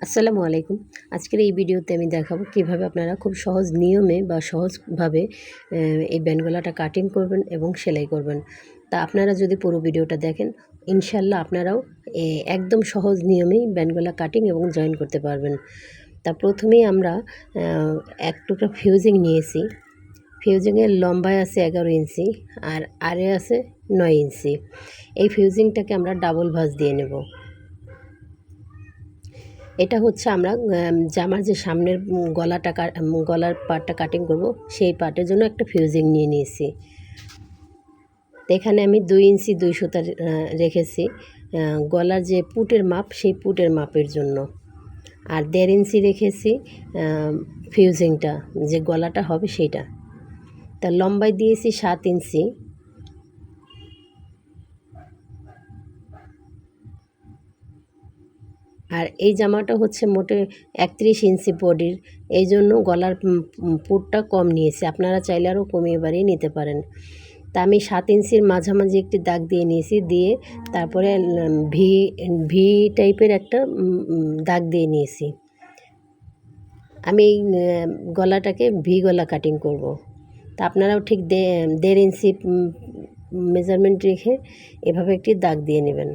আসসালামু আলাইকুম। আজকের এই ভিডিওতে আমি দেখাবো কিভাবে আপনারা খুব সহজ নিয়মে বা সহজভাবে এই ব্যান্ড গলাটা কাটিং করবেন এবং সেলাই করবেন। তা আপনারা যদি পুরো ভিডিওটা দেখেন, ইনশাআল্লাহ আপনারাও একদম সহজ নিয়মেই ব্যান্ড গলা কাটিং এবং জয়েন করতে পারবেন। তা প্রথমেই আমরা এক টুকরা ফিউজিং নিয়েছি। ফিউজিংয়ের লম্বায় আছে 11 ইঞ্চি আর আরে আছে 9 ইঞ্চি। এই ফিউজিংটাকে আমরা ডাবল ভাঁজ দিয়ে নেব। এটা হচ্ছে আমরা জামার যে সামনের গলার পার্টটা কাটিং করব, সেই পার্টের জন্য একটা ফিউজিং নিয়ে নিয়েছি। এখানে আমি 2 ইঞ্চি 2 সুতা রেখেছি গলার যে পুটের মাপ, সেই পুটের মাপের জন্য। আর 1.5 ইঞ্চি রেখেছি ফিউজিংটা, যে গলাটা হবে সেইটা। তা লম্বায় দিয়েছি 7 ইঞ্চি। আর এই জামাটা হচ্ছে মোটে 31 ইঞ্চি বডির, এই জন্য গলার পুটটা কম নিয়েছি। আপনারা চাইলে আরও কমিয়ে বাড়িয়ে নিতে পারেন। তা আমি 7 ইঞ্চির মাঝামাঝি একটি দাগ দিয়ে নিয়েছি, দিয়ে তারপরে ভি ভি টাইপের একটা দাগ দিয়ে নিয়েছি। আমি এই গলাটাকে ভি গলা কাটিং করব। তা আপনারাও ঠিক 1.5 ইঞ্চি মেজারমেন্ট রেখে এভাবে একটি দাগ দিয়ে নেবেন।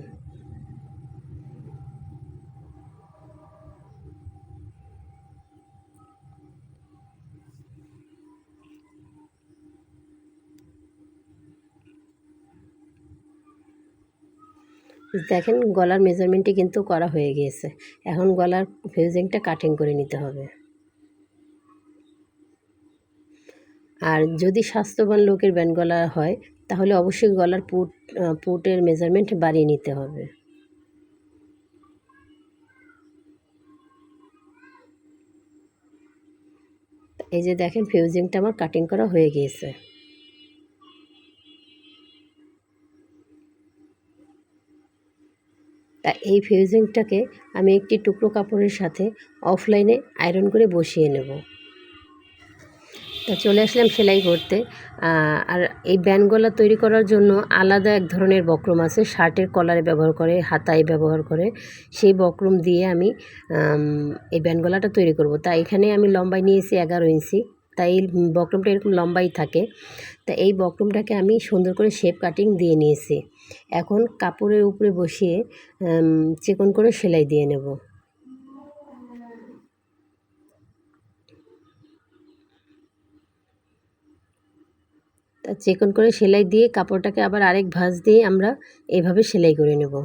দেখেন গলার মেজারমেন্টটি কিন্তু করা হয়ে গিয়েছে। এখন গলার ফিউজিংটা কাটিং করে নিতে হবে। আর যদি স্বাস্থ্যবান লোকের ব্যান্ড গলা হয়, তাহলে অবশ্যই গলার পুটের মেজারমেন্ট বাড়িয়ে নিতে হবে। এই যে দেখেন ফিউজিংটা আমার কাটিং করা হয়ে গিয়েছে। তা এই ফিউজিংটাকে আমি একটি টুকরো কাপড়ের সাথে অফলাইনে আয়রন করে বসিয়ে নেব। তা চলে আসলাম সেলাই করতে। আর এই ব্যান্ড গলা তৈরি করার জন্য আলাদা এক ধরনের বক্রম আছে, শার্টের কলারে ব্যবহার করে, হাতায় ব্যবহার করে। সেই বক্রম দিয়ে আমি এই ব্যান্ড গলাটা তৈরি করব। তা এখানে আমি লম্বায় নিয়েছি 11 ইঞ্চি, তাই এই বক্রমটা এরকম লম্বাই থাকে। তা এই বক্রমটাকে আমি সুন্দর করে শেপ কাটিং দিয়ে নিয়েছি। এখন কাপড়ের উপরে বসিয়ে চিকন করে সেলাই দিয়ে নেব। তা চিকন করে সেলাই দিয়ে কাপড়টাকে আবার আরেক ভাঁজ দিয়ে আমরা এইভাবে সেলাই করে নেব।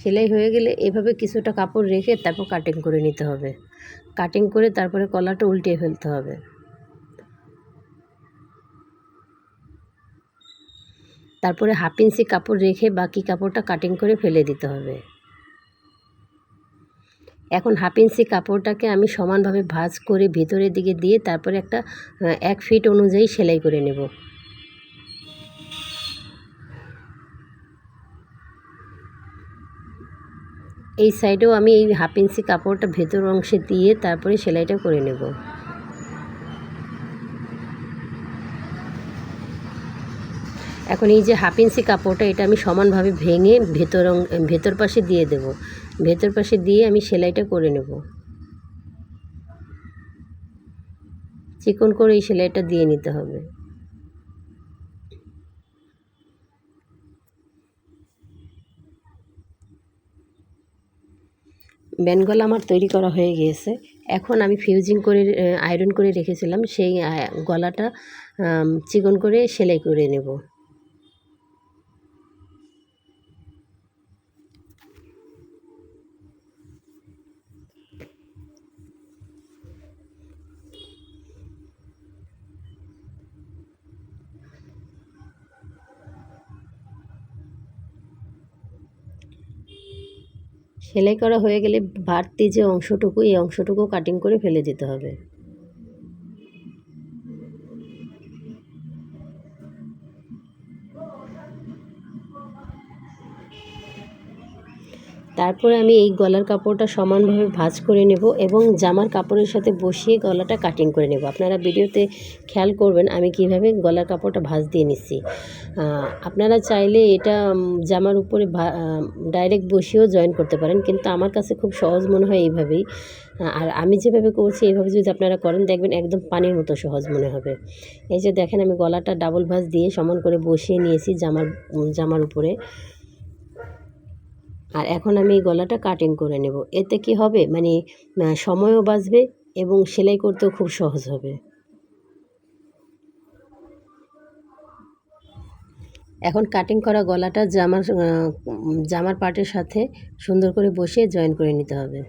সেলাই হয়ে গেলে এভাবে কিছুটা কাপড় রেখে তারপর কাটিং করে নিতে হবে। কাটিং করে তারপরে কলারটা উল্টিয়ে ফেলতে হবে। তারপরে 1/2 ইঞ্চি কাপড় রেখে বাকি কাপড়টা কাটিং করে ফেলে দিতে হবে। এখন 1/2 ইঞ্চি কাপড়টাকে আমি সমানভাবে ভাঁজ করে ভিতরের দিকে দিয়ে তারপরে একটা 1 ফিট অনুযায়ী সেলাই করে নেব। এই সাইডেও আমি এই 1/2 ইঞ্চি কাপড়টা ভেতর অংশে দিয়ে তারপরে সেলাইটা করে নেব। এখন এই যে 1/2 ইঞ্চি কাপড়টা, এটা আমি সমানভাবে ভেঙে ভেতর পাশে দিয়ে দেব। ভেতর পাশে দিয়ে আমি সেলাইটা করে নেব। চিকন করে এই সেলাইটা দিয়ে নিতে হবে। ব্যান্ড গলা আমার তৈরি করা হয়ে গিয়েছে। এখন আমি ফিউজিং করে আয়রন করে রেখেছিলাম, সেই গলাটা চিকন করে সেলাই করে নেব। সেলাই করা হয়ে গেলে বাড়তি যে অংশটুকু, এই অংশটুকু কাটিং করে ফেলে দিতে হবে। তারপরে আমি এই গলার কাপড়টা সমানভাবে ভাঁজ করে নেব এবং জামার কাপড়ের সাথে বসিয়ে গলাটা কাটিং করে নেব। আপনারা ভিডিওতে খেয়াল করবেন আমি কিভাবে গলার কাপড়টা ভাঁজ দিয়ে নিচ্ছি। আপনারা চাইলে এটা জামার উপরে ডাইরেক্ট বসিয়েও জয়েন করতে পারেন, কিন্তু আমার কাছে খুব সহজ মনে হয় এইভাবেই। আর আমি যেভাবে করছি এইভাবে যদি আপনারা করেন দেখবেন একদম পানির মতো সহজ মনে হবে। এই যে দেখেন আমি গলাটা ডাবল ভাঁজ দিয়ে সমান করে বসিয়ে নিয়েছি জামার উপরে। আর এখন আমি এই গলাটা কাটিং করে নেব। এতে কি হবে, মানে সময়ও বাঁচবে এবং সেলাই করতেও খুব সহজ হবে। এখন কাটিং করা গলাটা জামার পার্টের সাথে সুন্দর করে বসিয়ে জয়েন করে নিতে হবে।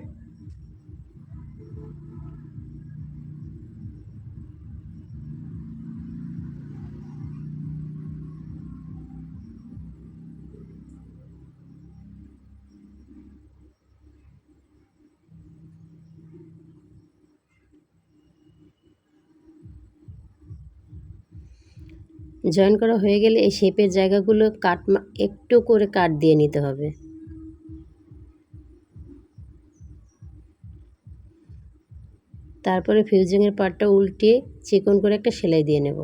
জয়েন করা হয়ে গেলে এই শেপের জায়গাগুলো একটু করে কাট দিয়ে নিতে হবে। তারপরে ফিউজিংয়ের পার্টটা উল্টিয়ে চিকন করে একটা সেলাই দিয়ে নেব।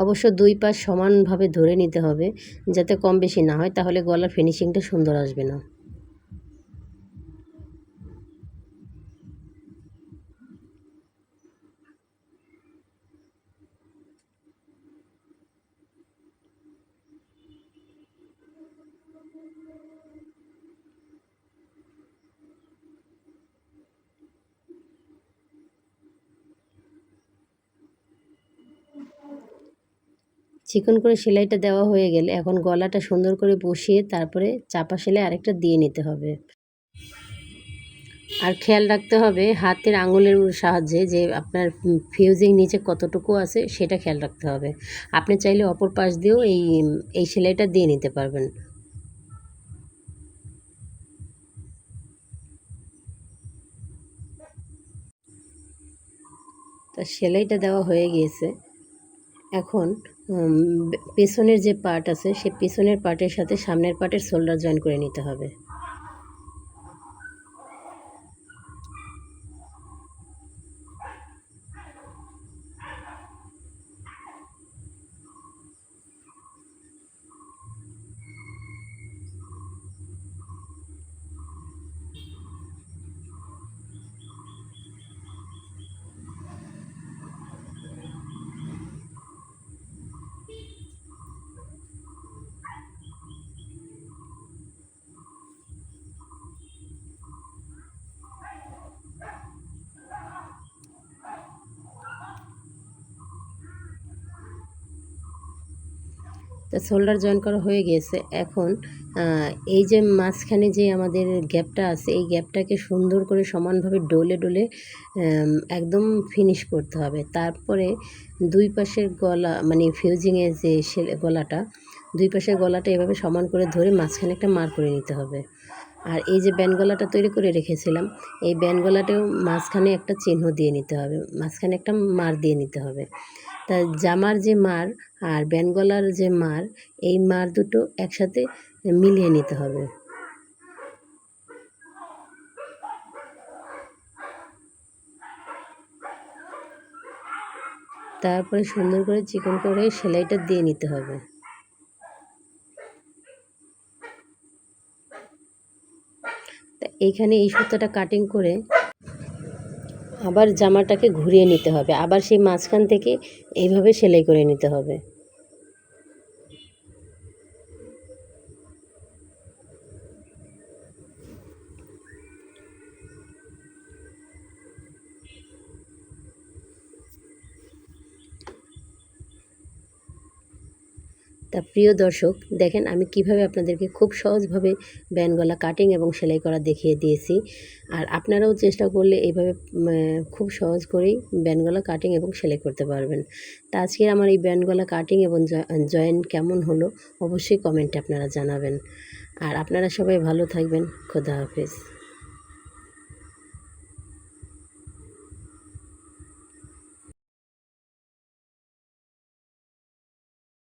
অবশ্য দুই পাশ সমানভাবে ধরে নিতে হবে যাতে কম বেশি না হয়, তাহলে গলার ফিনিশিংটা সুন্দর আসবে না। চিকন করে সেলাইটা দেওয়া হয়ে গেলে এখন গলাটা সুন্দর করে বসিয়ে তারপরে চাপা সেলাই আরেকটা দিয়ে নিতে হবে। আর খেয়াল রাখতে হবে হাতের আঙুলের সাহায্যে যে আপনার ফিউজিং নিচে কতটুকু আছে সেটা খেয়াল রাখতে হবে। আপনি চাইলে অপর পাশ দিয়েও এই সেলাইটা দিয়ে নিতে পারবেন। তা সেলাইটা দেওয়া হয়ে গিয়েছে। এখন পেছনের যে পার্ট আছে সেই পেছনের পার্টের সাথে সামনের পার্টের শোল্ডার জয়েন করে নিতে হবে। তো শোল্ডার জয়েন করা হয়ে গিয়েছে। এখন এই যে মাঝখানে যে আমাদের গ্যাপটা আছে এই গ্যাপটাকে সুন্দর করে সমানভাবে ডলে ডলে একদম ফিনিশ করতে হবে। তারপরে দুই পাশের গলা মানে ফিউজিংয়ের যে গলাটা দুই পাশের গলাটা এভাবে সমান করে ধরে মাঝখানে একটা মার করে নিতে হবে। আর এই যে ব্যান্ড গলাটা তৈরি করে রেখেছিলাম এই ব্যান্ড গলাটাও মাঝখানে একটা চিহ্ন দিয়ে নিতে হবে, মাঝখানে একটা মার দিয়ে নিতে হবে। তা জামার যে মার আর ব্যান্ড গলার যে মার এই মার দুটো একসাথে মিলিয়ে নিতে হবে। তারপরে সুন্দর করে চিকন করে সেলাইটা দিয়ে নিতে হবে। তা এইখানে এই সুতাটা কাটিং করে আবার জামাটাকে ঘুরিয়ে নিতে হবে, আবার সেই মাঝখান থেকে এইভাবে সেলাই করে নিতে হবে। তা প্রিয় দর্শক দেখেন আমি কিভাবে আপনাদেরকে খুব সহজভাবে ব্যান্ড গলা কাটিং এবং সেলাই করা দেখিয়ে দিয়েছি। আর আপনারাও চেষ্টা করলে এইভাবে খুব সহজ করেই ব্যান্ড গলা কাটিং এবং সেলাই করতে পারবেন। তা আজকের আমার এই ব্যান্ড গলা কাটিং এবং জয়েন কেমন হলো অবশ্যই কমেন্টে আপনারা জানাবেন। আর আপনারা সবাই ভালো থাকবেন। খোদা হাফেজ।